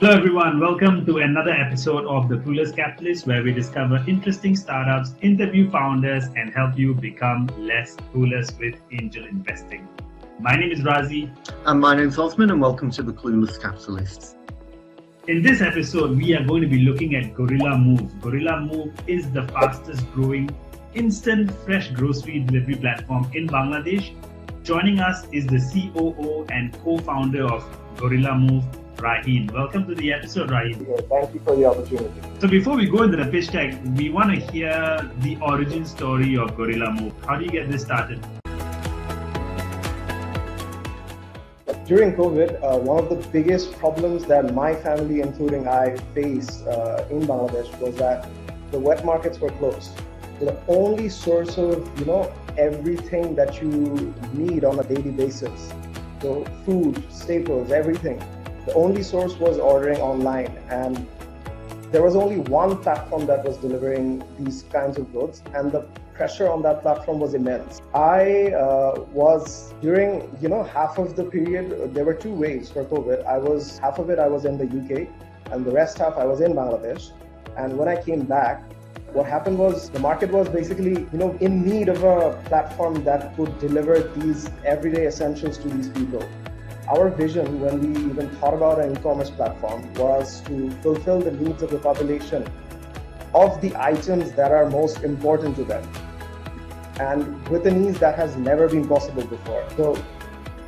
Hello, everyone. Welcome to another episode of The Clueless Capitalist, where we discover interesting startups, interview founders, and help you become less clueless with angel investing. My name is Razi. And my name's Osman, and welcome to The Clueless Capitalists. In this episode, we are going to be looking at Gorillamove. Gorillamove is the fastest growing instant fresh grocery delivery platform in Bangladesh. Joining us is the COO and co-founder of Gorillamove, Rahin. Welcome to the episode, Rahin. Thank you for the opportunity. So before we go into the pitch deck, we want to hear the origin story of Gorillamove. How do you get this started? During COVID, one of the biggest problems that my family, including I, faced in Bangladesh was that the wet markets were closed. So the only source of, everything that you need on a daily basis, so food, staples, everything, the only source was ordering online, and there was only one platform that was delivering these kinds of goods, and the pressure on that platform was immense. I was during half of the period. There were two waves for COVID. Half of it I was in the UK, and the rest half I was in Bangladesh. And when I came back, what happened was the market was basically in need of a platform that could deliver these everyday essentials to these people. Our vision when we even thought about an e-commerce platform was to fulfill the needs of the population of the items that are most important to them, and with an ease that has never been possible before. So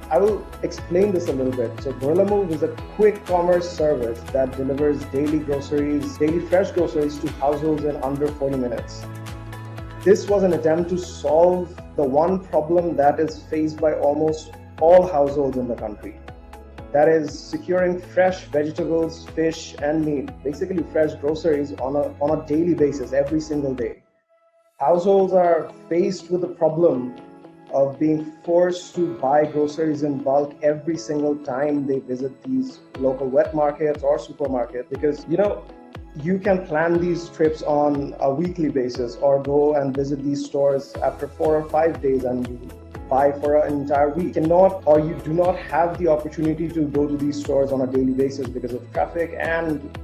I will explain this a little bit. So Gorillamove is a quick commerce service that delivers daily fresh groceries to households in under 40 minutes. This was an attempt to solve the one problem that is faced by almost all households in the country. That is securing fresh vegetables, fish, and meat, basically fresh groceries on a daily basis, every single day. Households are faced with the problem of being forced to buy groceries in bulk every single time they visit these local wet markets or supermarkets, because you can plan these trips on a weekly basis or go and visit these stores after 4 or 5 days and you buy for an entire week. You do not have the opportunity to go to these stores on a daily basis because of traffic and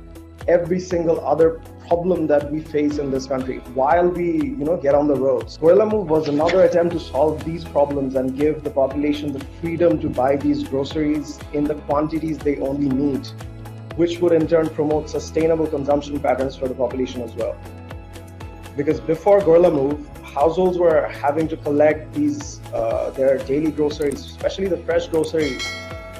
every single other problem that we face in this country while we get on the roads. Gorillamove was another attempt to solve these problems and give the population the freedom to buy these groceries in the quantities they only need, which would in turn promote sustainable consumption patterns for the population as well. Because before Gorillamove, households were having to collect their daily groceries, especially the fresh groceries,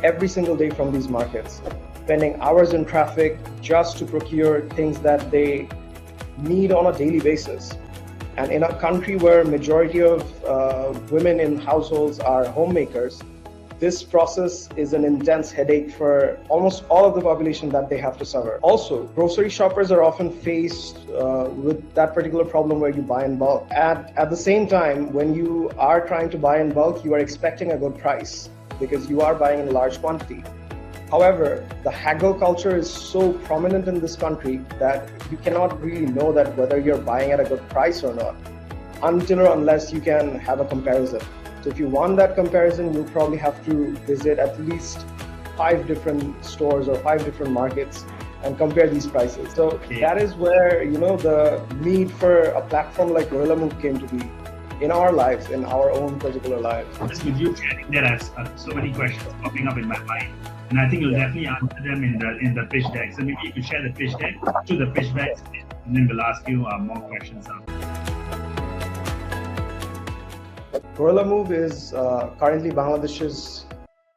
every single day from these markets, spending hours in traffic just to procure things that they need on a daily basis. And in a country where majority of women in households are homemakers, this process is an intense headache for almost all of the population that they have to suffer. Also, grocery shoppers are often faced with that particular problem where you buy in bulk. At the same time, when you are trying to buy in bulk, you are expecting a good price because you are buying in large quantity. However, the haggle culture is so prominent in this country that you cannot really know that whether you're buying at a good price or not until or unless you can have a comparison. So if you want that comparison, you'll probably have to visit at least 5 different stores or 5 different markets and compare these prices. So That is where the need for a platform like Gorillamove came to be in our lives, in our own particular lives. Just with you sharing that, I have so many questions popping up in my mind, and I think you'll definitely answer them in the pitch deck. So maybe you could share the pitch deck to the pitch deck, and then we'll ask you more questions after. Gorillamove is currently Bangladesh's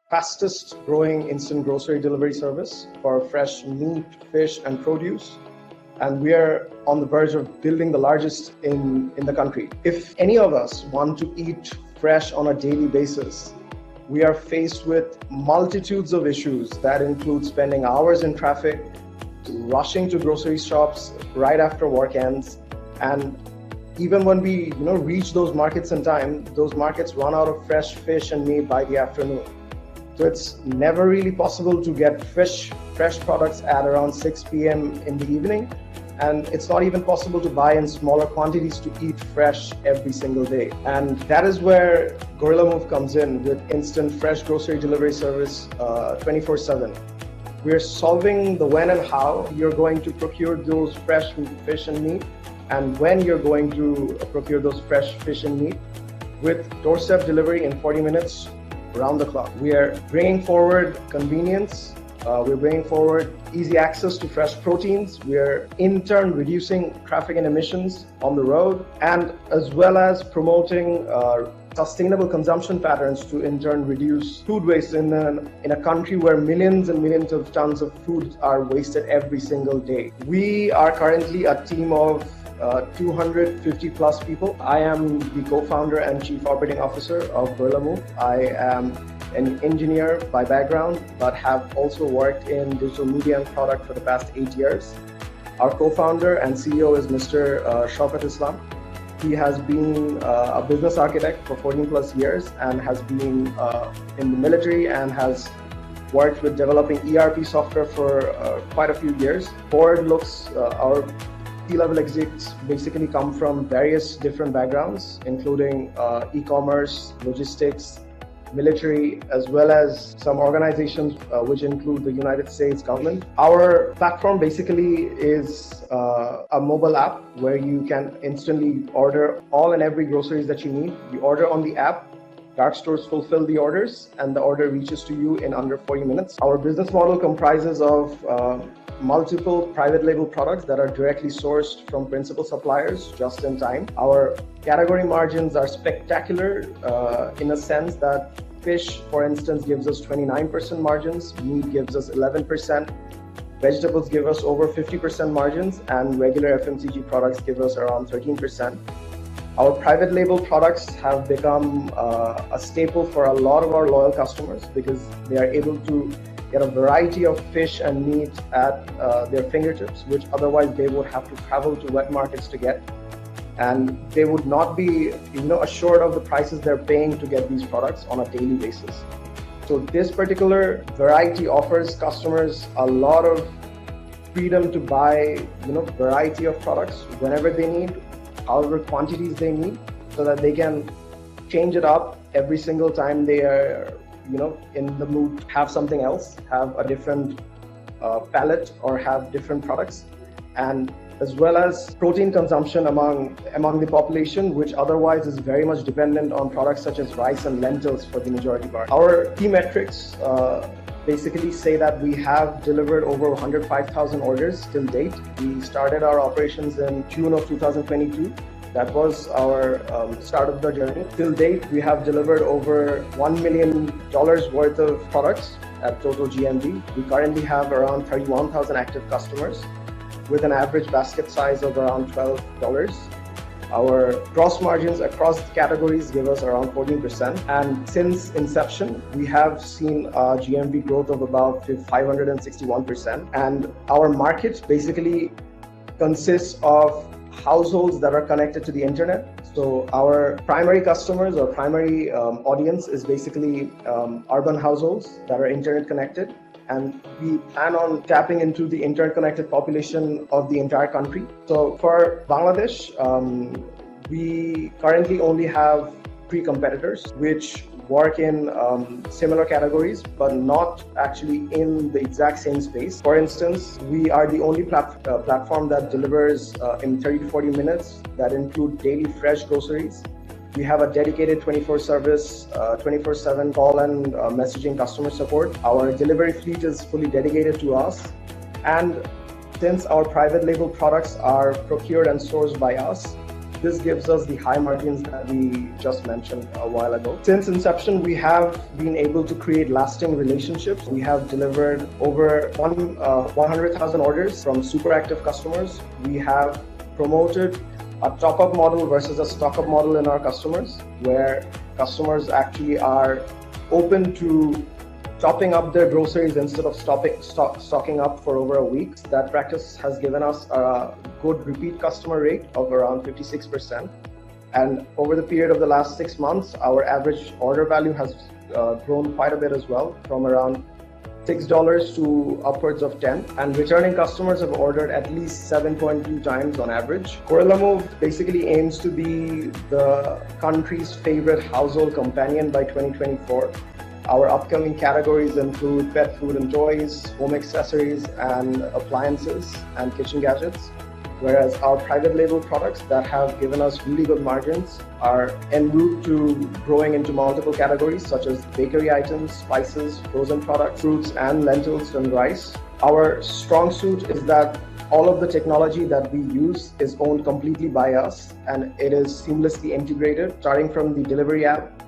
fastest growing instant grocery delivery service for fresh meat, fish, and produce. And we are on the verge of building the largest in the country. If any of us want to eat fresh on a daily basis, we are faced with multitudes of issues that include spending hours in traffic, rushing to grocery shops right after work ends, and even when we reach those markets in time, those markets run out of fresh fish and meat by the afternoon. So it's never really possible to get fresh products at around 6 p.m. in the evening, and it's not even possible to buy in smaller quantities to eat fresh every single day. And that is where Gorillamove comes in with instant fresh grocery delivery service 24/7. We're solving the when and how you're going to procure those fresh fish and meat, and when you're going to procure those fresh fish and meat with doorstep delivery in 40 minutes around the clock. We are bringing forward convenience. We're bringing forward easy access to fresh proteins. We're in turn reducing traffic and emissions on the road, and as well as promoting sustainable consumption patterns to in turn reduce food waste in a country where millions and millions of tons of food are wasted every single day. We are currently a team of 250 plus people. I am the co-founder and chief operating officer of Gorillamove. I am an engineer by background, but have also worked in digital media and product for the past 8 years. Our co-founder and CEO is Mr. Rahin Islam. He has been a business architect for 14 plus years and has been in the military and has worked with developing ERP software for quite a few years. Board looks, our C-level execs basically come from various different backgrounds, including e-commerce, logistics, military, as well as some organizations which include the United States government. Our platform basically is a mobile app where you can instantly order all and every groceries that you need. You order on the app, dark stores fulfill the orders, and the order reaches to you in under 40 minutes. Our business model comprises of multiple private label products that are directly sourced from principal suppliers just in time. Our category margins are spectacular in a sense that fish, for instance, gives us 29% margins, meat gives us 11%, vegetables give us over 50% margins, and regular FMCG products give us around 13%. Our private label products have become a staple for a lot of our loyal customers because they are able to get a variety of fish and meat at their fingertips, which otherwise they would have to travel to wet markets to get. And they would not be assured of the prices they're paying to get these products on a daily basis. So this particular variety offers customers a lot of freedom to buy variety of products whenever they need, however quantities they need, so that they can change it up every single time they are in the mood to have something else, have a different palette or have different products, and as well as protein consumption among the population, which otherwise is very much dependent on products such as rice and lentils for the majority part. Our key metrics basically say that we have delivered over 105,000 orders till date. We started our operations in June of 2022. That was our start of the journey. Till date, we have delivered over $1 million worth of products at total GMV. We currently have around 31,000 active customers with an average basket size of around $12. Our gross margins across categories give us around 14%. And since inception, we have seen a GMV growth of about 561%. And our market basically consists of households that are connected to the internet. So our primary customers or primary audience is basically urban households that are internet connected. And we plan on tapping into the internet connected population of the entire country. So for Bangladesh, we currently only have 3 competitors which work in similar categories, but not actually in the exact same space. For instance, we are the only platform that delivers in 30 to 40 minutes that include daily fresh groceries. We have a dedicated 24/7 call and messaging customer support. Our delivery fleet is fully dedicated to us. And since our private label products are procured and sourced by us, this gives us the high margins that we just mentioned a while ago. Since inception, we have been able to create lasting relationships. We have delivered over 100,000 orders from super active customers. We have promoted a top-up model versus a stock-up model in our customers, where customers actually are open to topping up their groceries instead of stocking up for over a week. That practice has given us a good repeat customer rate of around 56%. And over the period of the last 6 months, our average order value has grown quite a bit as well, from around $6 to upwards of 10, and returning customers have ordered at least 7.2 times on average. Gorillamove basically aims to be the country's favorite household companion by 2024. Our upcoming categories include pet food and toys, home accessories and appliances, and kitchen gadgets. Whereas our private label products that have given us really good margins are en route to growing into multiple categories such as bakery items, spices, frozen products, fruits and lentils and rice. Our strong suit is that all of the technology that we use is owned completely by us, and it is seamlessly integrated, starting from the delivery app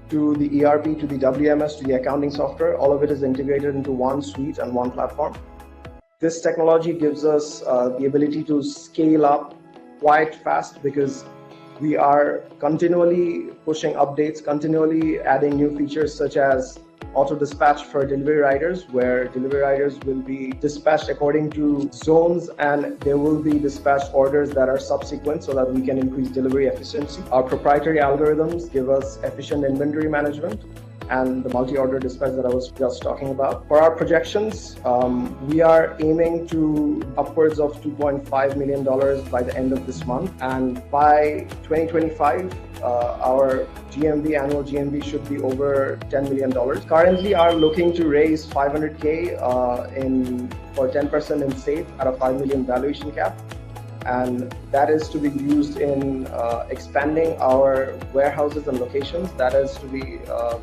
to the ERP, to the WMS, to the accounting software. All of it is integrated into one suite and one platform. This technology gives us the ability to scale up quite fast because we are continually pushing updates, continually adding new features such as auto dispatch for delivery riders, where delivery riders will be dispatched according to zones and there will be dispatched orders that are subsequent so that we can increase delivery efficiency. Our proprietary algorithms give us efficient inventory management and the multi-order dispatch that I was just talking about. For our projections, we are aiming to upwards of $2.5 million by the end of this month. And by 2025, our annual GMV should be over $10 million. Currently are looking to raise 500K for 10% in SAFE at a 5 million valuation cap. And that is to be used in expanding our warehouses and locations. That is to be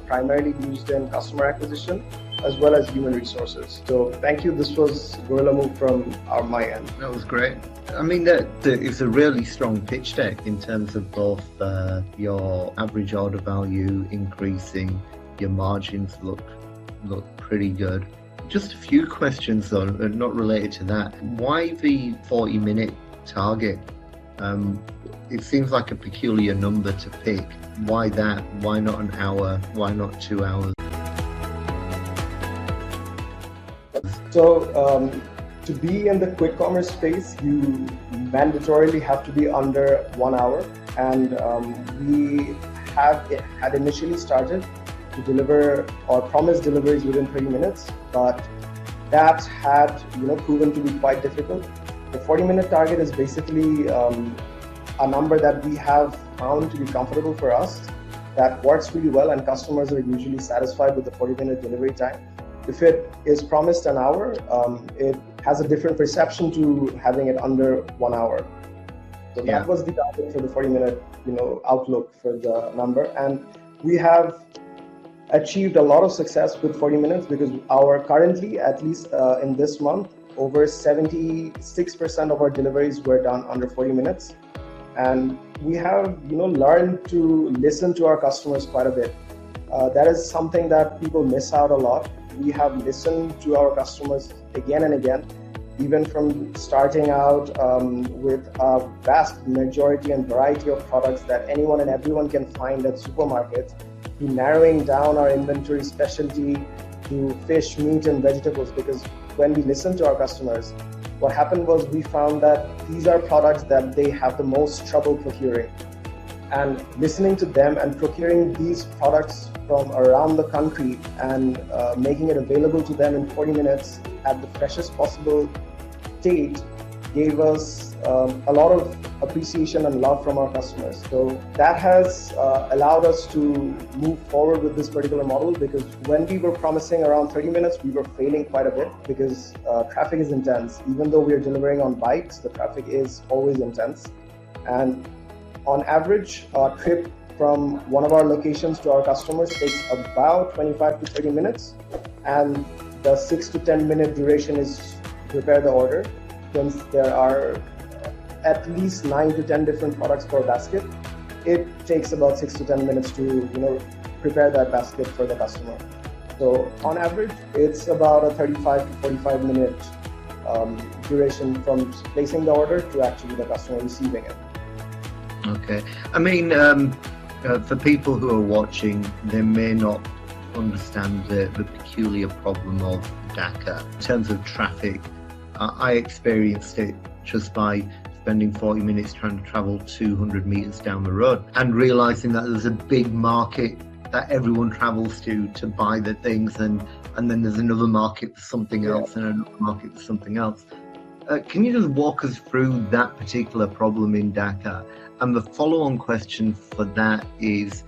primarily used in customer acquisition as well as human resources. So thank you. This was Gorillamove from my end. That was great. I mean, it's a really strong pitch deck in terms of both your average order value increasing, your margins look pretty good. Just a few questions though, not related to that. Why the 40-minute target? It seems like a peculiar number to pick. Why that? Why not an hour? Why not 2 hours? So to be in the quick commerce space, you mandatorily have to be under 1 hour. And we had initially started to deliver or promise deliveries within 30 minutes, but that had proven to be quite difficult. The 40-minute target is basically a number that we have found to be comfortable for us, that works really well, and customers are usually satisfied with the 40-minute delivery time. If it is promised an hour, it has a different perception to having it under 1 hour. So that was the target for the 40-minute outlook for the number, and we have achieved a lot of success with 40 minutes because currently, at least in this month, over 76% of our deliveries were done under 40 minutes. And we have, learned to listen to our customers quite a bit. That is something that people miss out a lot. We have listened to our customers again and again, even from starting out with a vast majority and variety of products that anyone and everyone can find at supermarkets, to narrowing down our inventory specialty to fish, meat, and vegetables. Because when we listened to our customers, what happened was we found that these are products that they have the most trouble procuring. And listening to them and procuring these products from around the country and making it available to them in 40 minutes at the freshest possible state gave us a lot of appreciation and love from our customers. So that has allowed us to move forward with this particular model, because when we were promising around 30 minutes, we were failing quite a bit because traffic is intense. Even though we are delivering on bikes, the traffic is always intense. And on average, a trip from one of our locations to our customers takes about 25 to 30 minutes. And the 6 to 10 minute duration is to prepare the order. Since there are at least 9 to 10 different products per basket, it takes about 6 to 10 minutes to prepare that basket for the customer. So on average, it's about a 35 to 45 minute duration from placing the order to actually the customer receiving it. Okay. I mean, for people who are watching, they may not understand the peculiar problem of Dhaka in terms of traffic. I experienced it just by spending 40 minutes trying to travel 200 meters down the road and realizing that there's a big market that everyone travels to buy the things, and then there's another market for something else and another market for something else. Can you just walk us through that particular problem in Dhaka? And the follow-on question for that is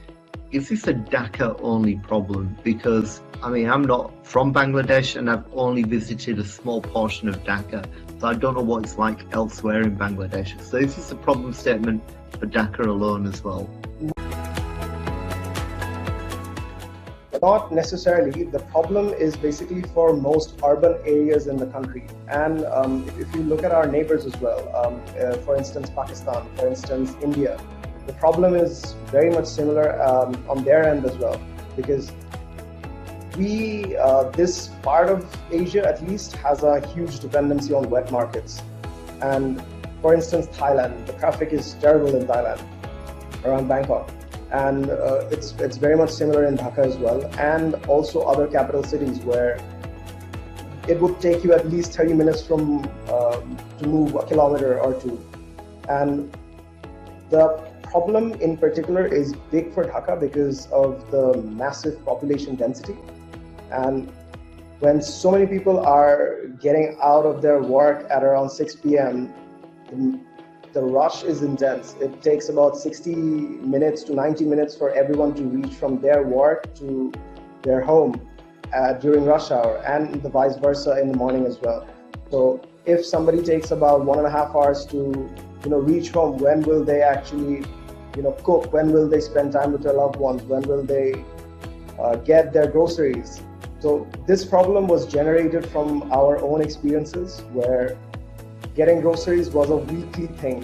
is this a Dhaka only problem? Because I mean, I'm not from Bangladesh and I've only visited a small portion of Dhaka, so I don't know what it's like elsewhere in Bangladesh. So is this a problem statement for Dhaka alone as well? Not necessarily. The problem is basically for most urban areas in the country. And if you look at our neighbors as well, for instance, Pakistan, for instance, India, the problem is very much similar on their end as well, because this part of Asia at least has a huge dependency on wet markets. And for instance, Thailand, the traffic is terrible in Thailand, around Bangkok. And it's very much similar in Dhaka as well, and also other capital cities where it would take you at least 30 minutes to move a kilometer or two. And the problem in particular is big for Dhaka because of the massive population density. And when so many people are getting out of their work at around 6 p.m., the rush is intense. It takes about 60 minutes to 90 minutes for everyone to reach from their work to their home during rush hour, and the vice versa in the morning as well. So if somebody takes about 1.5 hours to reach home, when will they actually cook? When will they spend time with their loved ones? When will they get their groceries? So this problem was generated from our own experiences, where getting groceries was a weekly thing.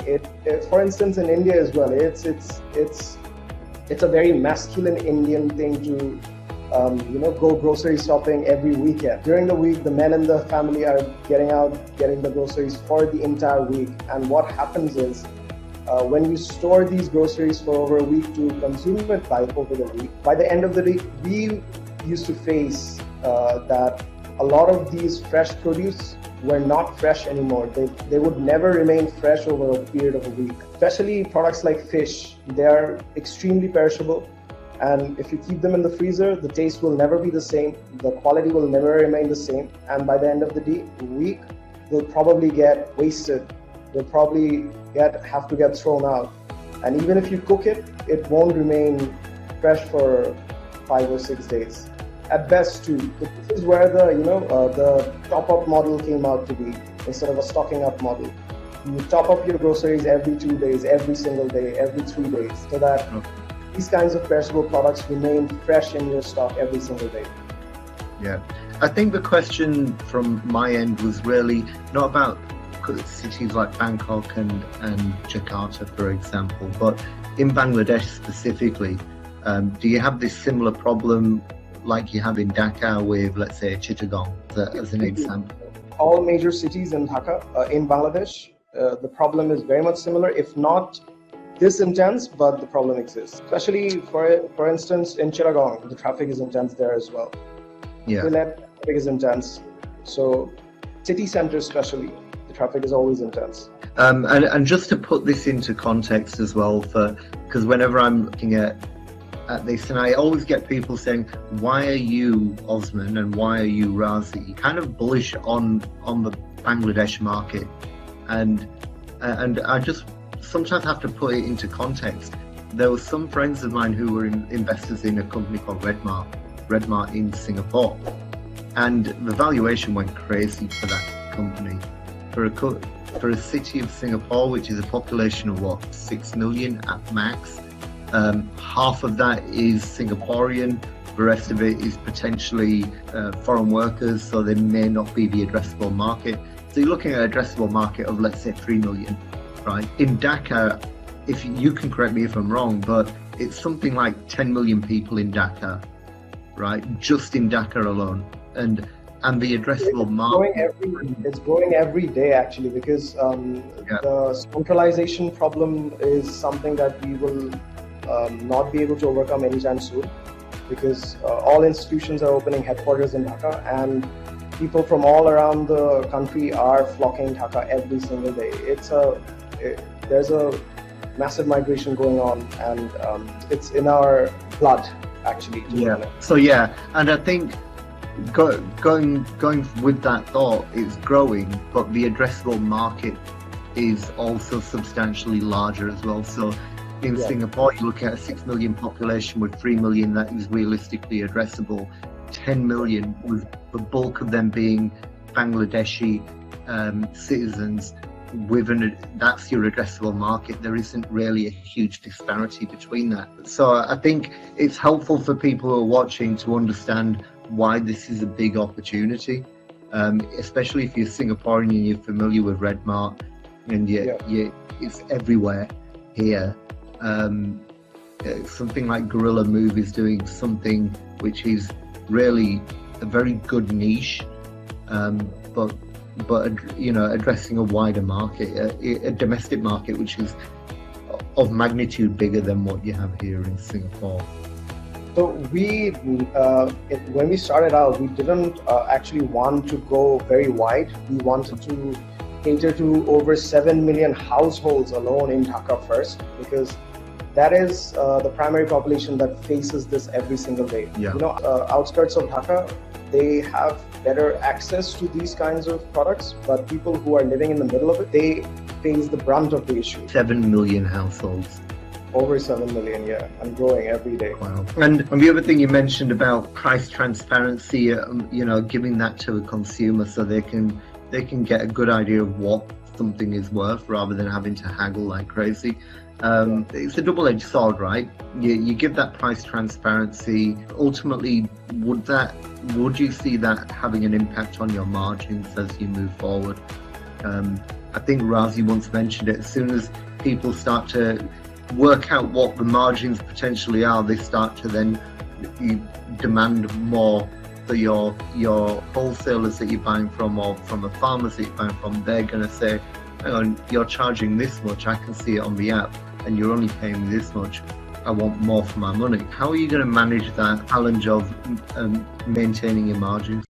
For instance, in India as well, it's a very masculine Indian thing to go grocery shopping every weekend. During the week, the men in the family are getting the groceries for the entire week. And what happens is, when you store these groceries for over a week to consume it over the week, by the end of the week, we used to face that a lot of these fresh produce were not fresh anymore. They would never remain fresh over a period of a week. Especially products like fish, they are extremely perishable. And if you keep them in the freezer, the taste will never be the same. The quality will never remain the same. And by the end of the week, they'll probably get wasted. They'll probably have to get thrown out. And even if you cook it, it won't remain fresh for 5 or 6 days. At best 2. This is where the top-up model came out to be, instead of a stocking up model. You top up your groceries every 2 days, every single day, every 3 days, so that these kinds of perishable products remain fresh in your stock every single day. Yeah, I think the question from my end was really not about cities like Bangkok and Jakarta, for example, but in Bangladesh specifically, do you have this similar problem like you have in Dhaka with, let's say, Chittagong as an example? All major cities in Dhaka, in Bangladesh, the problem is very much similar, if not this intense, but the problem exists. Especially, for instance, in Chittagong, the traffic is intense there as well. Yeah. The traffic is intense. So, city centers especially, the traffic is always intense. And just to put this into context as well, because whenever I'm looking at this, and I always get people saying, why are you, Osman, and why are you, Razi, kind of bullish on the Bangladesh market? And I just sometimes have to put it into context. There were some friends of mine who were investors in a company called Redmart in Singapore, and the valuation went crazy for that company. For a city of Singapore, which is a population of 6 million at max, half of that is Singaporean, the rest of it is potentially foreign workers, so they may not be the addressable market. So you're looking at an addressable market of, let's say, 3 million, right? In Dhaka, if you can correct me if I'm wrong, but it's something like 10 million people in Dhaka, right? Just in Dhaka alone. And the addressable market. It's growing every day, actually, because the centralization problem is something that we will not be able to overcome anytime soon, because all institutions are opening headquarters in Dhaka, and people from all around the country are flocking Dhaka every single day. There's a massive migration going on, and it's in our blood, actually. And I think going with that thought, it's growing, but the addressable market is also substantially larger as well. So In Singapore, you're looking at a 6 million population with 3 million that is realistically addressable. 10 million, with the bulk of them being Bangladeshi citizens. That's your addressable market. There isn't really a huge disparity between that. So I think it's helpful for people who are watching to understand why this is a big opportunity, especially if you're Singaporean and you're familiar with Red Mart, and it's everywhere here. Something like Gorillamove is doing something which is really a very good niche, but addressing a wider market, a domestic market which is of magnitude bigger than what you have here in Singapore. So when we started out, we didn't actually want to go very wide. We wanted to cater to over 7 million households alone in Dhaka first, because that is the primary population that faces this every single day. Yeah. Outskirts of Dhaka, they have better access to these kinds of products, but people who are living in the middle of it, they face the brunt of the issue. 7 million households. Over 7 million, and growing every day. Wow. And the other thing you mentioned about price transparency, giving that to a consumer so they can get a good idea of what something is worth rather than having to haggle like crazy. It's a double-edged sword, right? You give that price transparency. Ultimately, would you see that having an impact on your margins as you move forward? I think Razi once mentioned it. As soon as people start to work out what the margins potentially are, they start to then demand more for your wholesalers that you're buying from, or from the farmers that you're buying from. They're going to say, hang on, you're charging this much, I can see it on the app, and you're only paying me this much. I want more for my money. How are you going to manage that challenge of maintaining your margins?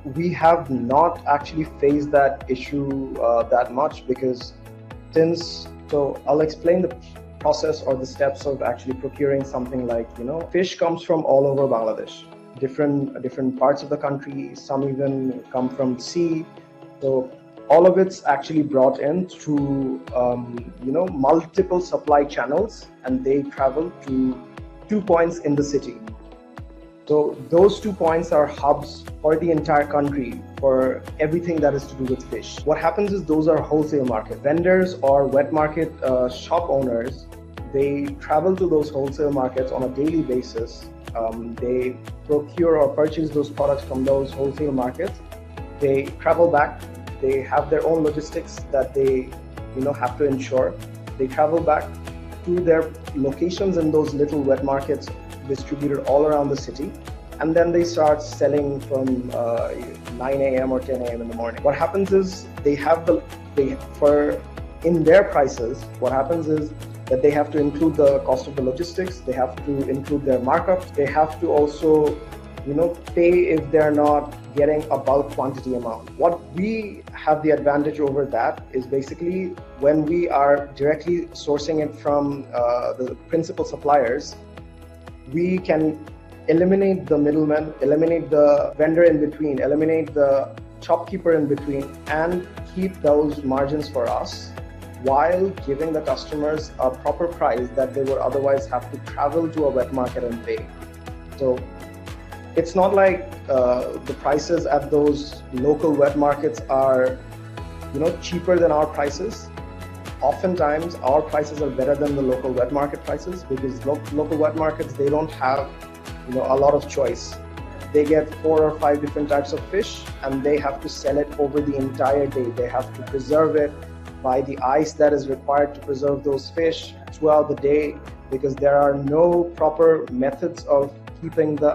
We have not actually faced that issue that much, because I'll explain the process or the steps of actually procuring something like, fish comes from all over Bangladesh, different parts of the country, some even come from sea. So all of it's actually brought in through, multiple supply channels, and they travel to 2 points in the city. So those 2 points are hubs for the entire country for everything that is to do with fish. What happens is those are wholesale market. Vendors or wet market shop owners, they travel to those wholesale markets on a daily basis. They procure or purchase those products from those wholesale markets. They travel back. They have their own logistics that they have to ensure. They travel back to their locations in those little wet markets distributed all around the city, and then they start selling from 9 a.m. or 10 a.m. in the morning. What happens is in their prices, what happens is that they have to include the cost of the logistics, they have to include their markups, they have to also pay if they're not getting a bulk quantity amount. What we have the advantage over that is basically when we are directly sourcing it from the principal suppliers, we can eliminate the middleman, eliminate the vendor in between, eliminate the shopkeeper in between, and keep those margins for us while giving the customers a proper price that they would otherwise have to travel to a wet market and pay. So it's not like the prices at those local wet markets are cheaper than our prices. Oftentimes our prices are better than the local wet market prices, because local wet markets, they don't have a lot of choice. They get 4 or 5 different types of fish, and they have to sell it over the entire day. They have to preserve it, buy the ice that is required to preserve those fish throughout the day, because there are no proper methods of keeping the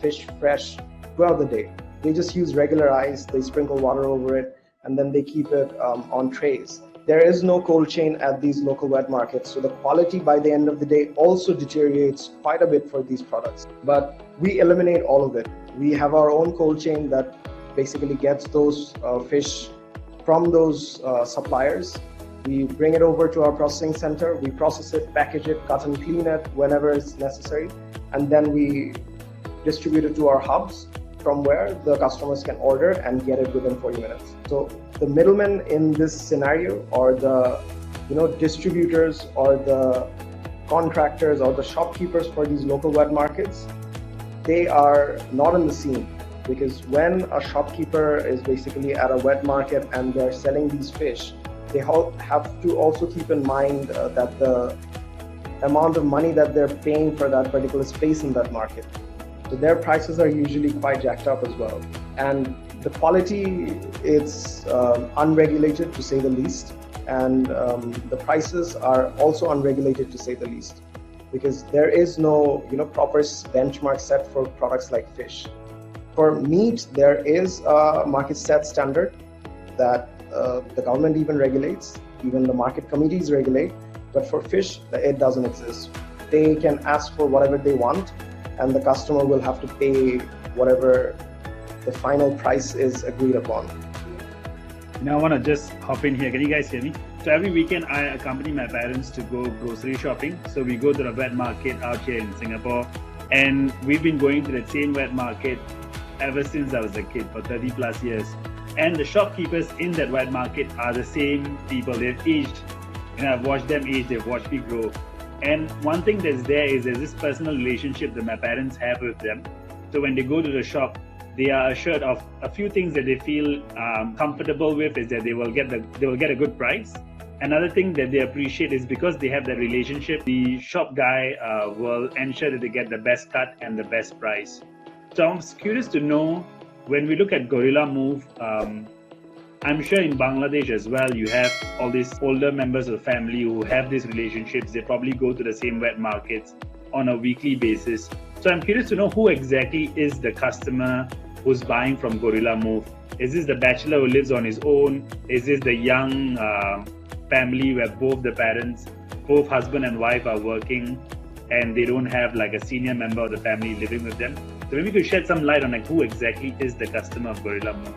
fish fresh throughout the day. They just use regular ice, they sprinkle water over it, and then they keep it on trays. There is no cold chain at these local wet markets, so the quality by the end of the day also deteriorates quite a bit for these products. But we eliminate all of it. We have our own cold chain that basically gets those fish from those suppliers. We bring it over to our processing center, we process it, package it, cut and clean it whenever it's necessary, and then we distribute it to our hubs, from where the customers can order and get it within 40 minutes. So the middleman in this scenario, or the distributors or the contractors or the shopkeepers for these local wet markets, they are not in the scene. Because when a shopkeeper is basically at a wet market and they're selling these fish, they have to also keep in mind that the amount of money that they're paying for that particular space in that market. So their prices are usually quite jacked up as well. And the quality, it's unregulated to say the least. And the prices are also unregulated to say the least. Because there is no proper benchmark set for products like fish. For meat, there is a market set standard that the government even regulates, even the market committees regulate. But for fish, it doesn't exist. They can ask for whatever they want, and the customer will have to pay whatever the final price is agreed upon. Now I want to just hop in here. Can you guys hear me? So every weekend I accompany my parents to go grocery shopping. So we go to the wet market out here in Singapore, and we've been going to the same wet market ever since I was a kid, for 30 plus years. And the shopkeepers in that wet market are the same people. They've aged. I've watched them age, they've watched me grow. And one thing there's this personal relationship that my parents have with them. So when they go to the shop, they are assured of a few things that they feel comfortable with, is that they will get a good price. Another thing that they appreciate is because they have that relationship, the shop guy will ensure that they get the best cut and the best price. So I'm curious to know, when we look at Gorillamove, I'm sure in Bangladesh as well, you have all these older members of the family who have these relationships. They probably go to the same wet markets on a weekly basis. So I'm curious to know, who exactly is the customer who's buying from Gorillamove? Is this the bachelor who lives on his own? Is this the young family where both husband and wife are working and they don't have like a senior member of the family living with them? So maybe you could shed some light on like who exactly is the customer of Gorillamove.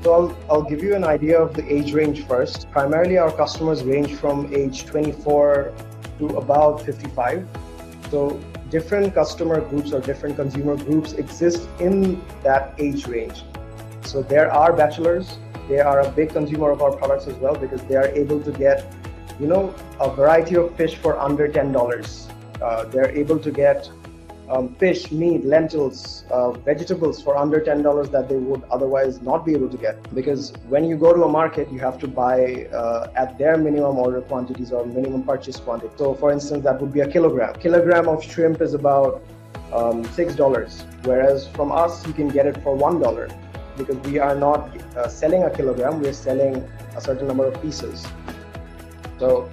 So I'll give you an idea of the age range first. Primarily our customers range from age 24 to about 55. So different customer groups or different consumer groups exist in that age range. So there are bachelors. They are a big consumer of our products as well, because they are able to get, a variety of fish for under $10. They're able to get fish, meat, lentils, vegetables for under $10 that they would otherwise not be able to get. Because when you go to a market, you have to buy at their minimum order quantities or minimum purchase quantity. So for instance, that would be a kilogram. Kilogram of shrimp is about $6, whereas from us, you can get it for $1, because we are not selling a kilogram, we're selling a certain number of pieces. So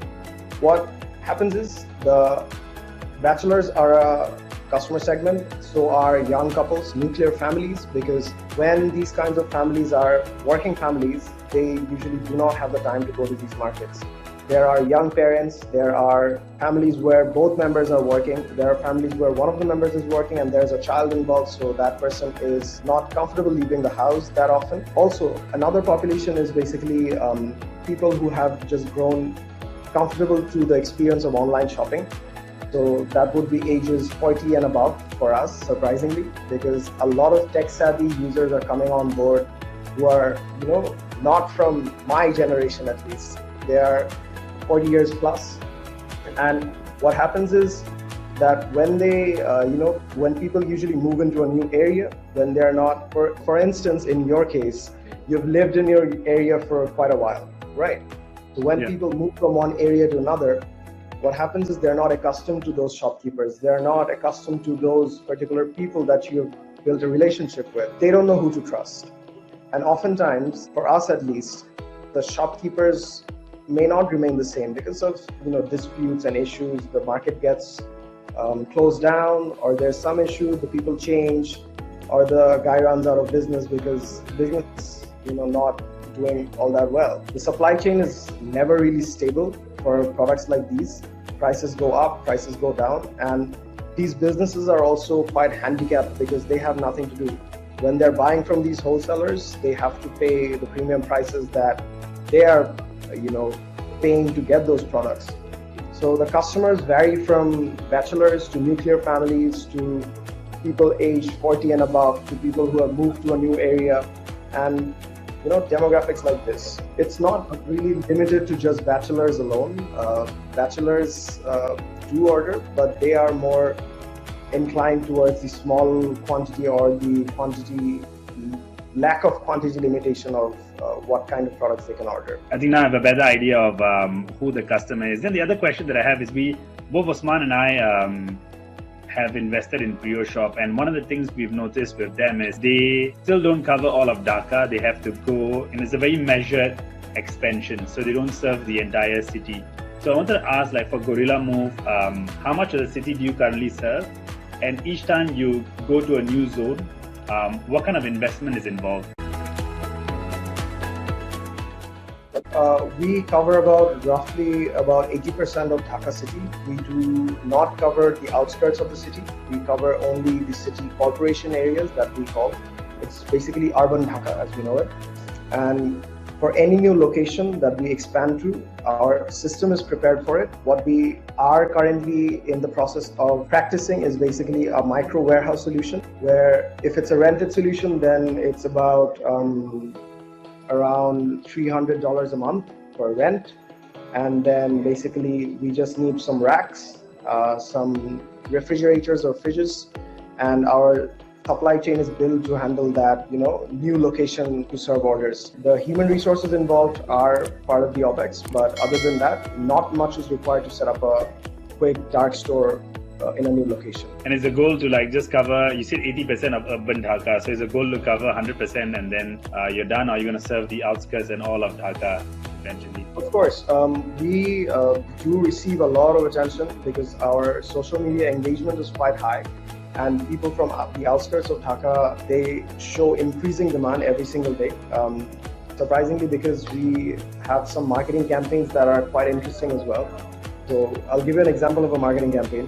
what happens is, the bachelors are a customer segment, so are young couples, nuclear families, because when these kinds of families are working families, they usually do not have the time to go to these markets. There are young parents, there are families where both members are working, there are families where one of the members is working and there's a child involved, so that person is not comfortable leaving the house that often. Also, another population is basically people who have just grown comfortable to the experience of online shopping. So that would be ages 40 and above for us, surprisingly, because a lot of tech-savvy users are coming on board who are, not from my generation at least. They are 40 years plus. And what happens is that when they, when people usually move into a new area, when they're not, for instance, in your case, you've lived in your area for quite a while, right? So when people move from one area to another, what happens is they're not accustomed to those shopkeepers. They're not accustomed to those particular people that you've built a relationship with. They don't know who to trust. And oftentimes, for us at least, the shopkeepers may not remain the same because of disputes and issues. The market gets closed down, or there's some issue, the people change, or the guy runs out of business because business not doing all that well. The supply chain is never really stable for products like these. Prices go up, prices go down, and these businesses are also quite handicapped because they have nothing to do. When they're buying from these wholesalers, they have to pay the premium prices that they are paying to get those products. So the customers vary from bachelors to nuclear families to people aged 40 and above to people who have moved to a new area. And demographics like this. It's not really limited to just bachelors alone. Bachelors do order, but they are more inclined towards the small quantity or the lack of quantity limitation of what kind of products they can order. I think now I have a better idea of who the customer is. Then the other question that I have is both Osman and I have invested in Prio Shop, and one of the things we've noticed with them is they still don't cover all of Dhaka. They have to go, and it's a very measured expansion, so they don't serve the entire city. So I wanted to ask, like for Gorillamove, how much of the city do you currently serve? And each time you go to a new zone, what kind of investment is involved? We cover roughly about 80% of Dhaka city. We do not cover the outskirts of the city. We cover only the city corporation areas that we call. It's basically urban Dhaka as we know it. And for any new location that we expand to, our system is prepared for it. What we are currently in the process of practicing is basically a micro warehouse solution, where if it's a rented solution, then it's about around $300 a month for rent. And then basically we just need some racks, some refrigerators or fridges, and our supply chain is built to handle that, new location to serve orders. The human resources involved are part of the OpEx, but other than that, not much is required to set up a quick dark store in a new location. And is the goal to just cover, you said 80% of urban Dhaka, so is the goal to cover 100% and then you're done, or are you going to serve the outskirts and all of Dhaka eventually? Of course, we do receive a lot of attention because our social media engagement is quite high, and people from the outskirts of Dhaka, they show increasing demand every single day. Surprisingly, because we have some marketing campaigns that are quite interesting as well. So I'll give you an example of a marketing campaign.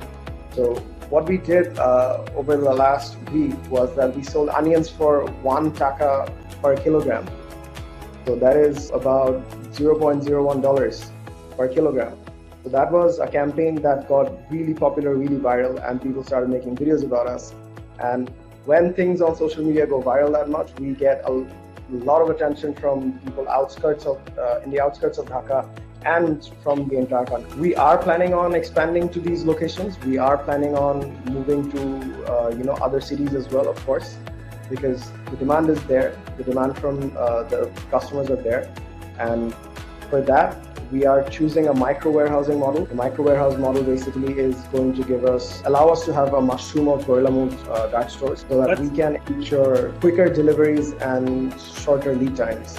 So what we did over the last week was that we sold onions for 1 taka per kilogram. So that is about $0.01 per kilogram. So that was a campaign that got really popular, really viral, and people started making videos about us. And when things on social media go viral that much, we get a lot of attention from people in the outskirts of Dhaka and from the entire country. We are planning on expanding to these locations. We are planning on moving to other cities as well, of course, because the demand is there. The demand from the customers are there, and for that we are choosing a micro warehousing model. The micro warehouse model basically is going to allow us to have a mushroom of Gorillamove dark stores, so that we can ensure quicker deliveries and shorter lead times.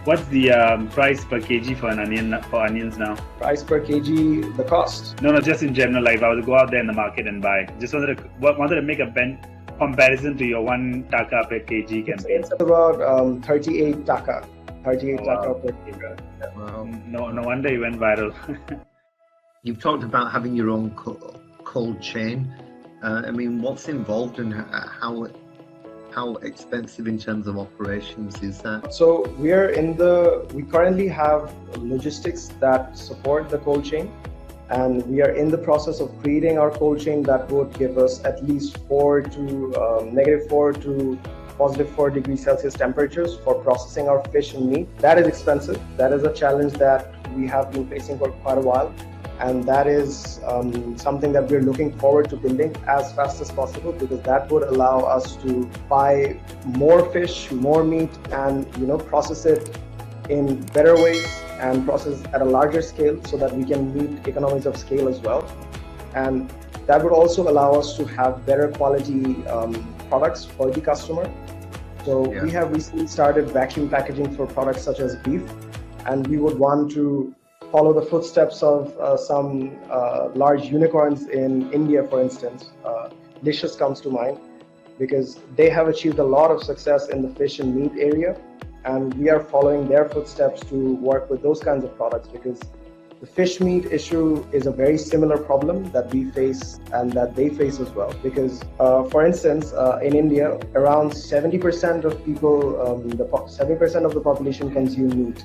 What's the price per kg for onions now? Price per kg, the cost? No, just in general. Like if I was to go out there in the market and buy, just wanted to make a comparison to your 1 taka per kg campaign. It's about 38 taka. 38 taka per kg. Wow. No wonder you went viral. You've talked about having your own cold chain. What's involved and how expensive in terms of operations is that? So we currently have logistics that support the cold chain, and we are in the process of creating our cold chain that would give us at least -4 to +4 degrees Celsius temperatures for processing our fish and meat. That is expensive. That is a challenge that we have been facing for quite a while. And that is something that we're looking forward to building as fast as possible, because that would allow us to buy more fish, more meat, and process it in better ways and process at a larger scale so that we can meet economies of scale as well. And that would also allow us to have better quality products for the customer. So we have recently started vacuum packaging for products such as beef, and we would want to follow the footsteps of some large unicorns in India, for instance. Licious comes to mind because they have achieved a lot of success in the fish and meat area, and we are following their footsteps to work with those kinds of products, because the fish meat issue is a very similar problem that we face and that they face as well. Because, for instance, in India, around 70% of people, 70% of the population consume meat.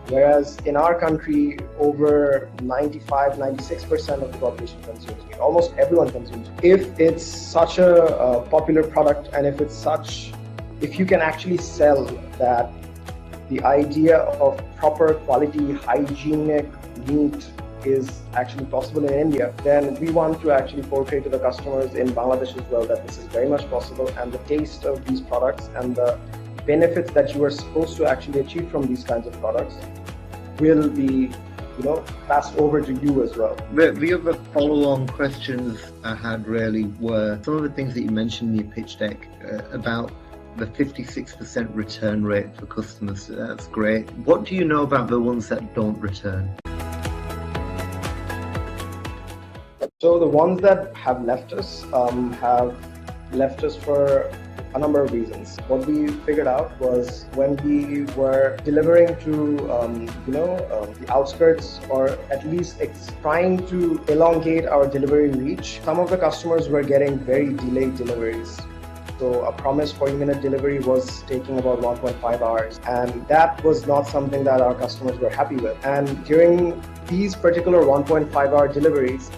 Whereas in our country, over 95-96% of the population consumes meat. Almost everyone consumes meat. If it's such a popular product, and if you can actually sell that the idea of proper quality, hygienic meat is actually possible in India, then we want to actually portray to the customers in Bangladesh as well that this is very much possible, and the taste of these products and the benefits that you are supposed to actually achieve from these kinds of products will be passed over to you as well. The other follow-on questions I had really were some of the things that you mentioned in your pitch deck about the 56% return rate for customers. That's great. What do you know about the ones that don't return? So the ones that have left us for a number of reasons. What we figured out was when we were delivering to the outskirts, or at least trying to elongate our delivery reach, some of the customers were getting very delayed deliveries. So a promised 40-minute delivery was taking about 1.5 hours, and that was not something that our customers were happy with. And during these particular 1.5-hour deliveries,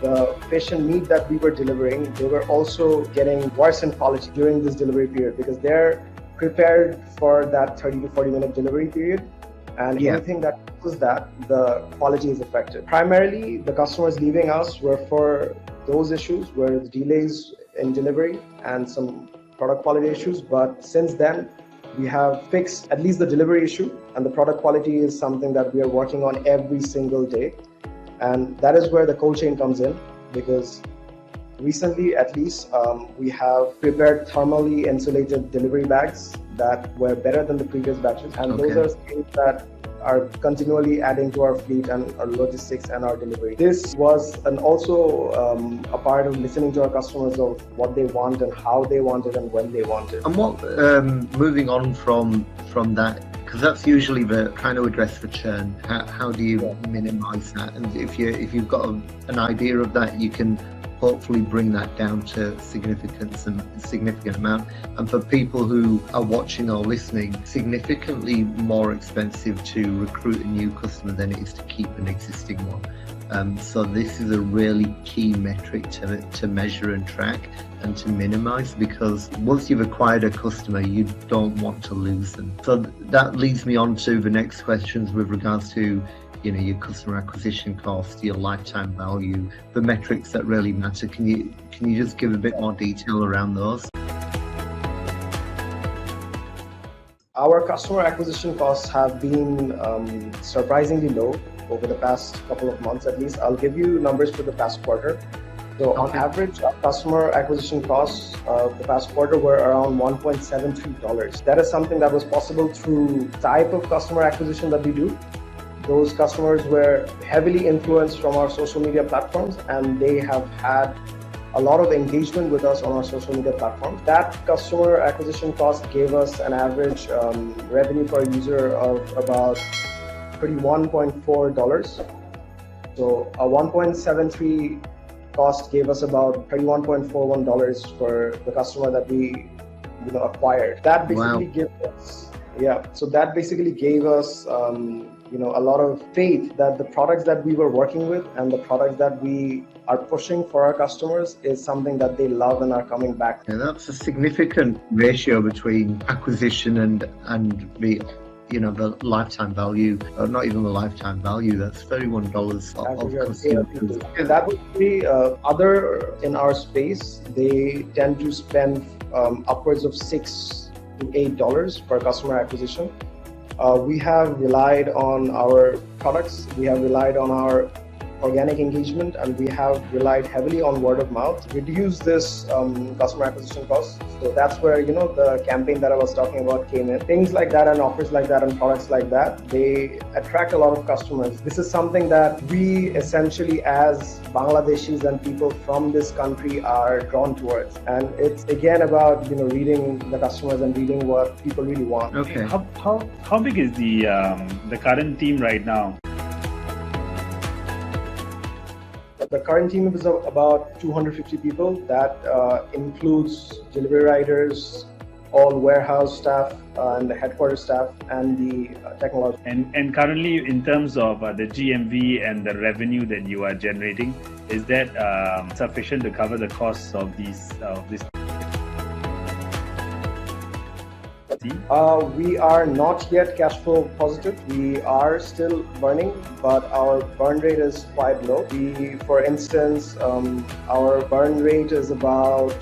the fish and meat that we were delivering, they were also getting worse in quality during this delivery period because they're prepared for that 30 to 40-minute delivery period. And anything that causes that, the quality is affected. Primarily, the customers leaving us were for those issues, were the delays in delivery and some product quality issues. But since then, we have fixed at least the delivery issue, and the product quality is something that we are working on every single day. And that is where the cold chain comes in, because recently, at least, we have prepared thermally insulated delivery bags that were better than the previous batches. And those are things that are continually adding to our fleet and our logistics and our delivery. This was also a part of listening to our customers of what they want and how they want it and when they want it. And what, moving on from that, because that's usually the trying to address the churn. How do you minimize that? And if you've got an idea of that, you can hopefully bring that down to a significant amount. And for people who are watching or listening, significantly more expensive to recruit a new customer than it is to keep an existing one. So this is a really key metric to measure and track and to minimize, because once you've acquired a customer, you don't want to lose them. So that leads me on to the next questions with regards to your customer acquisition cost, your lifetime value, the metrics that really matter. Can you just give a bit more detail around those? Our customer acquisition costs have been surprisingly low over the past couple of months, at least. I'll give you numbers for the past quarter. So on average, our customer acquisition costs of the past quarter were around $1.73. That is something that was possible through type of customer acquisition that we do. Those customers were heavily influenced from our social media platforms, and they have had a lot of engagement with us on our social media platforms. That customer acquisition cost gave us an average revenue per user of about $31.4. So a 1.73 cost gave us about $31.41 for the customer that we acquired. That basically gave us that basically gave us a lot of faith that the products that we were working with and the products that we are pushing for our customers is something that they love and are coming back. Yeah, that's a significant ratio between acquisition and the the lifetime value, or not even the lifetime value. That's $31 of consumer. That would be other in our space. They tend to spend upwards of $6 to $8 per customer acquisition. We have relied on our products, we have relied on our organic engagement, and we have relied heavily on word of mouth to reduce this customer acquisition cost. So that's where the campaign that I was talking about came in. Things like that and offers like that and products like that, they attract a lot of customers. This is something that we essentially as Bangladeshis and people from this country are drawn towards. And it's again about reading the customers and reading what people really want. Okay. How big is the current team right now? The current team is about 250 people. That includes delivery riders, all warehouse staff, and the headquarters staff, and the technology. And currently, in terms of the GMV and the revenue that you are generating, is that sufficient to cover the costs of this? see? We are not yet cash flow positive. We are still burning, but our burn rate is quite low. For instance, our burn rate is about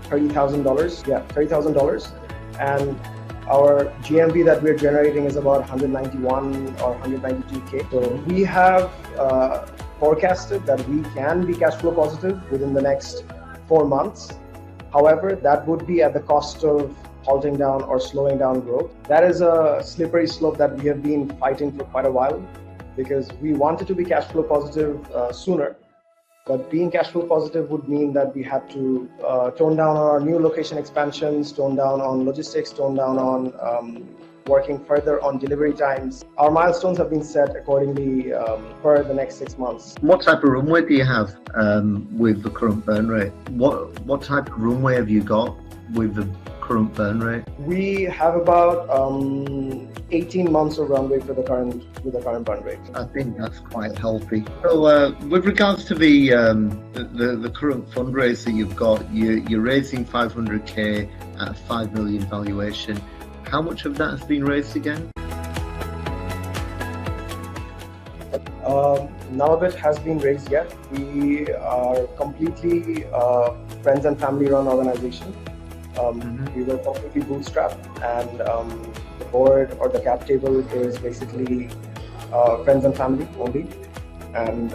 $30,000. Yeah, $30,000, and our GMV that we're generating is about 191 or 192K. So we have forecasted that we can be cash flow positive within the next 4 months. However, that would be at the cost of halting down or slowing down growth. That is a slippery slope that we have been fighting for quite a while, because we wanted to be cash flow positive sooner. But being cash flow positive would mean that we had to tone down on our new location expansions, tone down on logistics, tone down on working further on delivery times. Our milestones have been set accordingly for the next 6 months. What type of runway do you have with the current burn rate? What type of runway have you got with the current burn rate? We have about 18 months of runway with the current burn rate. I think that's quite healthy. So, with regards to the current fundraiser you've got, you're raising 500K at a 5 million valuation. How much of that has been raised again? None of it has been raised yet. We are completely friends and family run organization. We were completely bootstrapped, and the board or the cap table is basically friends and family only. And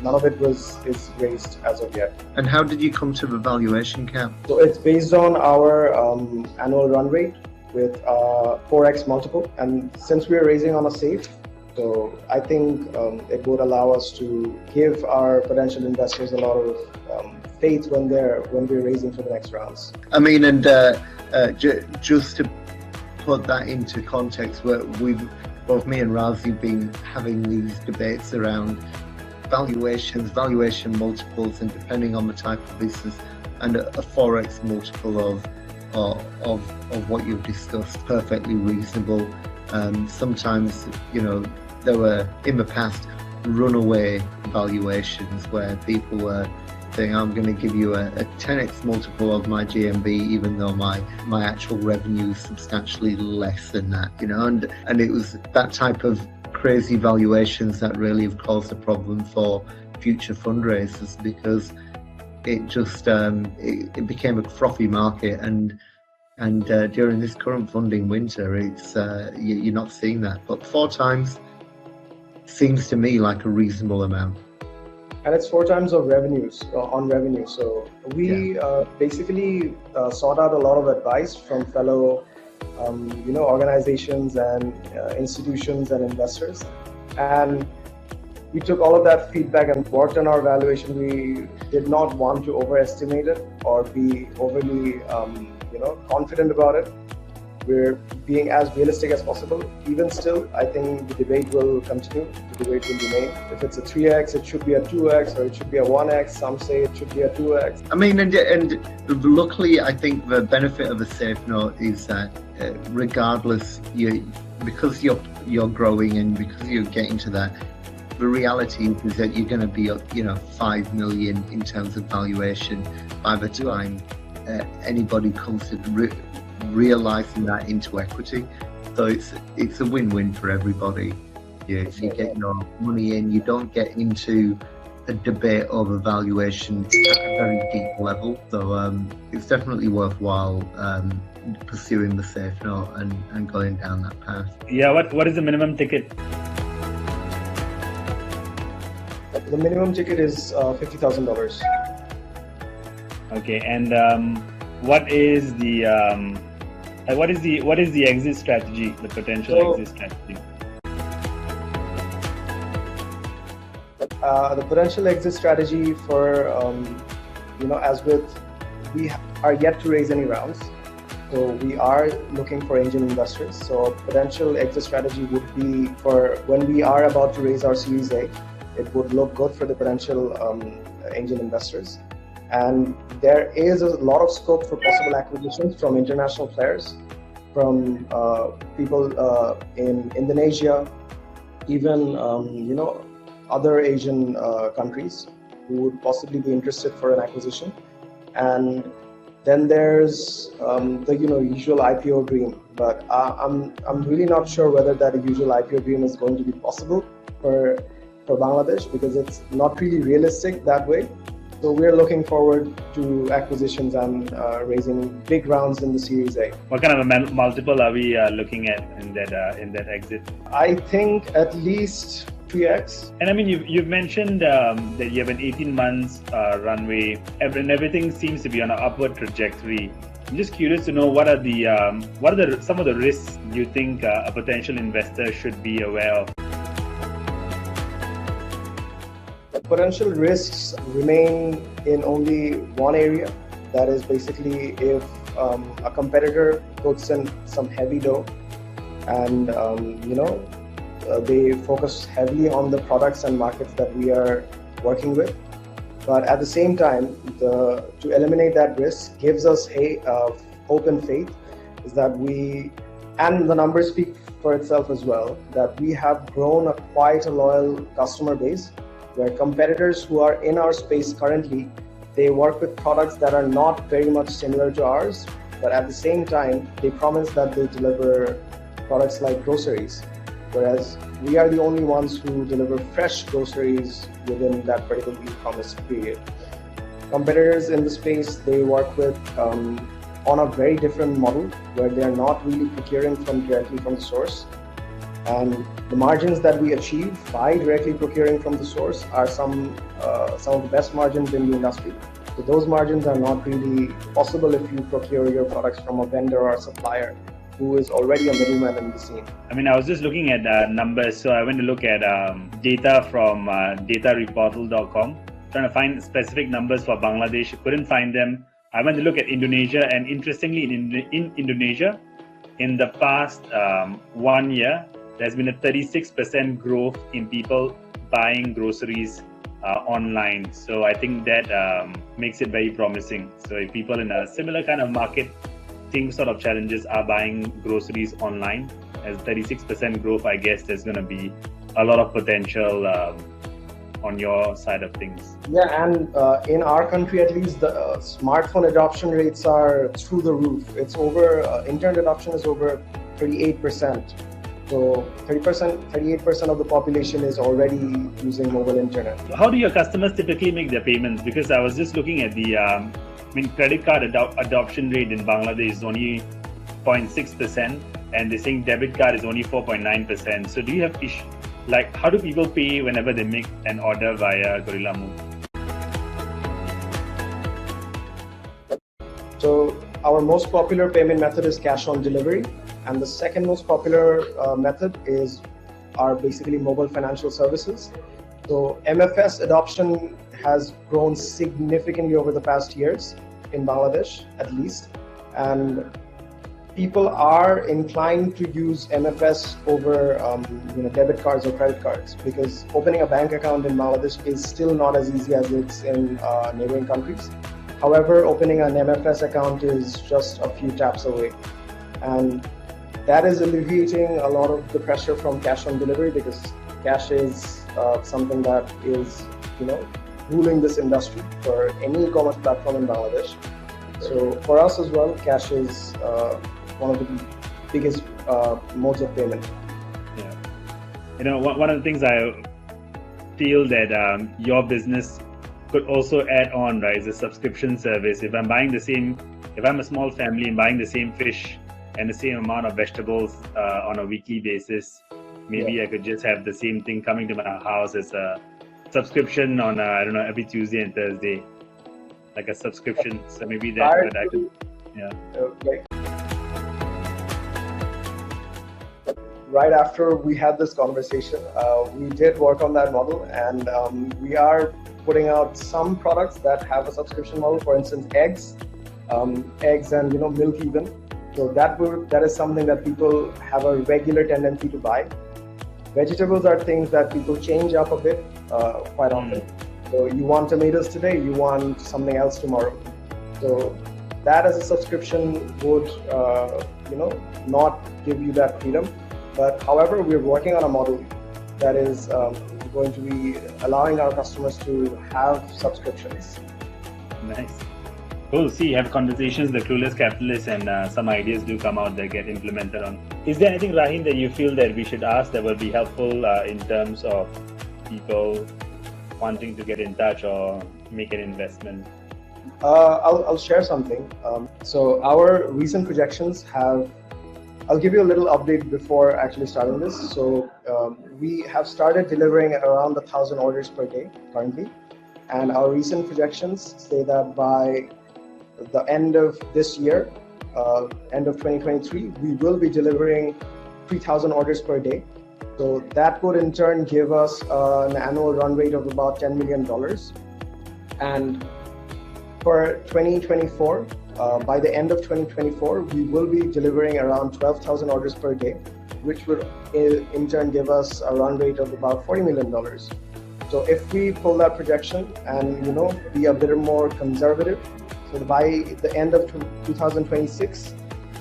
none of it is raised as of yet. And how did you come to the valuation cap? So it's based on our annual run rate with 4x multiple, and since we're raising on a safe, so I think it would allow us to give our potential investors a lot of faith when we're raising for the next rounds. I mean, and just to put that into context, we've both me and Razi been having these debates around valuation multiples, and depending on the type of business, and a 4x multiple of what you've discussed, perfectly reasonable. Sometimes, there were in the past runaway valuations where people were saying, I'm going to give you a 10x multiple of my GMV, even though my actual revenue is substantially less than that, and it was that type of crazy valuations that really have caused a problem for future fundraisers, because it just it became a frothy market, and during this current funding winter, it's you're not seeing that. But 4 times seems to me like a reasonable amount. And it's 4 times of revenues on revenue. So we basically sought out a lot of advice from fellow organizations and institutions and investors, and we took all of that feedback and worked on our valuation. We did not want to overestimate it or be overly confident about it. We're being as realistic as possible. Even still, I think the debate will continue. The debate will remain. If it's a 3x, it should be a 2x, or it should be a 1x. Some say it should be a 2x. I mean, and luckily, I think the benefit of a safe note is that regardless, because you're growing and because you're getting to that, the reality is that you're going to be 5 million in terms of valuation by the time anybody comes to realizing that into equity. So it's a win-win for everybody. If you get your money in, you don't get into a debate over valuation at a very deep level. So it's definitely worthwhile pursuing the safe note and going down that path. Yeah, what is the minimum ticket? The minimum ticket is $50,000. Okay, and what is the exit strategy? The potential exit strategy. The potential exit strategy for as with, we are yet to raise any rounds, so we are looking for angel investors. So potential exit strategy would be for when we are about to raise our Series A. It would look good for the potential angel investors. And there is a lot of scope for possible acquisitions from international players, from people in Indonesia, even other Asian countries who would possibly be interested for an acquisition. And Then there's the usual IPO dream, but I'm really not sure whether that usual IPO dream is going to be possible for Bangladesh, because it's not really realistic that way. So we're looking forward to acquisitions and raising big rounds in the Series A. What kind of a multiple are we looking at in that exit? I think at least 3x. And I mean, you've mentioned that you have an 18 months runway, and everything seems to be on an upward trajectory. I'm just curious to know what are some of the risks you think a potential investor should be aware of. Potential risks remain in only one area. That is basically if a competitor puts in some heavy dough and they focus heavily on the products and markets that we are working with. But at the same time, to eliminate that risk gives us hope and faith, is that and the numbers speak for itself as well, that we have grown quite a loyal customer base, where competitors who are in our space currently, they work with products that are not very much similar to ours, but at the same time, they promise that they deliver products like groceries, whereas we are the only ones who deliver fresh groceries within that particular e-commerce period. Competitors in the space, they work with on a very different model, where they are not really procuring directly from the source. And the margins that we achieve by directly procuring from the source are some of the best margins in the industry. So those margins are not really possible if you procure your products from a vendor or a supplier who is already a middleman in the scene. I mean, I was just looking at numbers, so I went to look at data from datareportal.com, trying to find specific numbers for Bangladesh. Couldn't find them. I went to look at Indonesia, and interestingly, in Indonesia, in the past 1 year, there's been a 36% growth in people buying groceries online. So I think that makes it very promising. So if people in a similar kind of market, same sort of challenges, are buying groceries online, as 36% growth, I guess there's going to be a lot of potential on your side of things. Yeah, and in our country at least, the smartphone adoption rates are through the roof. It's over, internet adoption is over 38%. So 38% of the population is already using mobile internet. How do your customers typically make their payments? Because I was just looking at the credit card adoption rate in Bangladesh is only 0.6%, and they're saying debit card is only 4.9%. So do you have how do people pay whenever they make an order via Gorillamove? So our most popular payment method is cash on delivery, and the second most popular method are basically mobile financial services. So MFS adoption has grown significantly over the past years in Bangladesh, at least, and people are inclined to use MFS over debit cards or credit cards, because opening a bank account in Bangladesh is still not as easy as it's in neighboring countries. However, opening an MFS account is just a few taps away, and that is alleviating a lot of the pressure from cash on delivery, because cash is something that is ruling this industry for any e-commerce platform in Bangladesh. So for us as well, cash is one of the biggest modes of payment. Yeah, one of the things I feel that your business could also add on, right, is a subscription service. If I'm a small family and buying the same fish and the same amount of vegetables on a weekly basis, maybe I could just have the same thing coming to my house as a subscription on every Tuesday and Thursday, like a subscription. So maybe that I could, Right after we had this conversation, we did work on that model, and we are putting out some products that have a subscription model. For instance, eggs and milk even. So that is something that people have a regular tendency to buy. Vegetables are things that people change up a bit quite often. So you want tomatoes today, you want something else tomorrow. So that as a subscription would not give you that freedom. But however, we're working on a model that is going to be allowing our customers to have subscriptions. Nice. Cool. See, you have conversations, the clueless capitalists, and some ideas do come out that get implemented on. Is there anything, Rahin, that you feel that we should ask that will be helpful in terms of people wanting to get in touch or make an investment? I'll share something. So our recent projections have, I'll give you a little update before actually starting this. So we have started delivering at around 1,000 orders per day currently. And our recent projections say that by the end of this year, end of 2023, we will be delivering 3,000 orders per day. So that would in turn give us an annual run rate of about $10 million. And for 2024, by the end of 2024, we will be delivering around 12,000 orders per day, which would in turn give us a run rate of about $40 million. So if we pull that projection and be a bit more conservative, so by the end of 2026,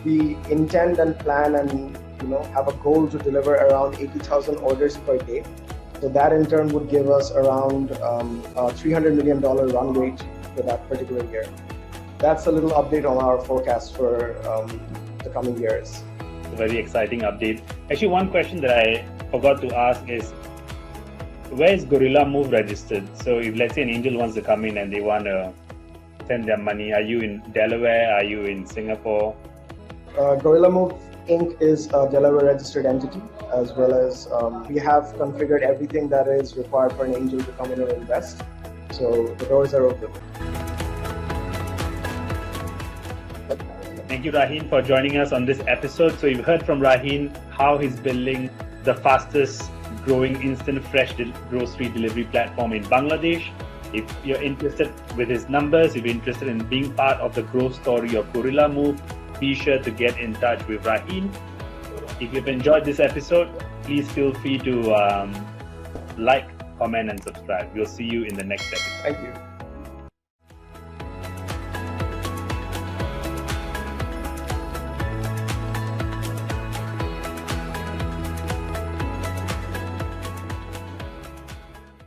we intend and plan and have a goal to deliver around 80,000 orders per day. So that in turn would give us around a $300 million run rate for that particular year. That's a little update on our forecast for the coming years. A very exciting update. Actually, one question that I forgot to ask is, where is Gorillamove registered? So if let's say an angel wants to come in and they want to send their money, are you in Delaware? Are you in Singapore? Gorillamove Inc. is a Delaware registered entity, as well as we have configured everything that is required for an angel to come in and invest. So the doors are open. Thank you, Rahin, for joining us on this episode. So you've heard from Rahin how he's building the fastest growing instant fresh grocery delivery platform in Bangladesh. If you're interested with his numbers, if you're interested in being part of the growth story of Gorillamove, be sure to get in touch with Rahin. If you've enjoyed this episode, please feel free to like, comment, and subscribe. We'll see you in the next episode. Thank you.